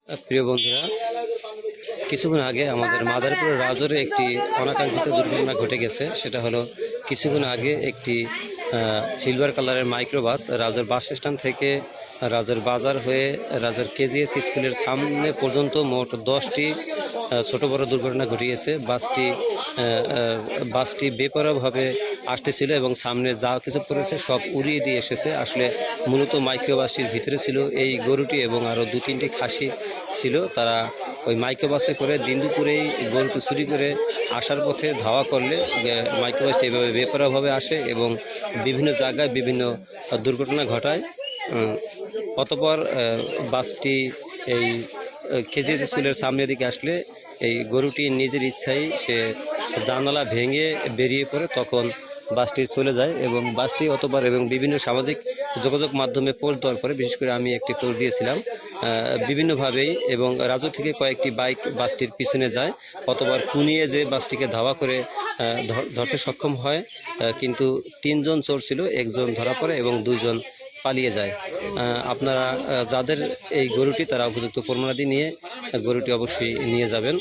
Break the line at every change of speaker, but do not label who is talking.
প্রিয় বন্ধুরা, কিছুক্ষণ আগে আমাদের মাদারীপুর রাজরে একটি অনাকাঙ্ক্ষিত দুর্ঘটনা ঘটে গেছে। সেটা হলো কিছুক্ষণ আগে একটি সিলভার কালারের মাইক্রোবাস রাজর বাস স্ট্যান্ড থেকে রাজর বাজার হয়ে রাজর কেজিএস স্কুলের সামনে পর্যন্ত মোট 10টি ছোট বড় দুর্ঘটনা ঘটিয়েছে। বাসটি বেপরোয়াভাবে আসতেছিল এবং সামনে যা কিছু পড়েছে সব উড়িয়ে দিয়ে এসেছে। আসলে মূলত মাইক্রোবাসটির ভিতরে ছিল এই গরুটি এবং আরও 2-3টি খাসি ছিল। তারা ওই মাইক্রোবাসে করে দিন দুপুরেই গরুটি চুরি করে আসার পথে ধাওয়া করলে মাইক্রোবাসটি এভাবে বেপরোয়াভাবে আসে এবং বিভিন্ন জায়গায় বিভিন্ন দুর্ঘটনা ঘটায়। অতঃপর বাসটি এই কেজিএস স্কুলের সামনের দিকে আসলে এই গরুটি নিজের ইচ্ছায় সে জানালা ভেঙে বেরিয়ে পড়ে। তখন বাসটি চলে যায় এবং বাসটি অতবার এবং বিভিন্ন সামাজিক যোগাযোগ মাধ্যমে পোস্ট দেওয়ার পরে, বিশেষ করে আমি একটি পোস্ট দিয়েছিলাম বিভিন্নভাবেই, এবং রাজু থেকে কয়েকটি বাইক বাসটির পিছনে যায়। কতবার কুনিয়ে যে বাসটিকে ধাওয়া করে ধরতে সক্ষম হয়, কিন্তু 3 জন চোর ছিল, 1 জন ধরা পড়ে এবং 2 জন পালিয়ে যায়। আপনারা যাদের এই গরুটি, তারা উপযুক্ত প্রমাণাদি নিয়ে গরুটি অবশ্যই নিয়ে যাবেন।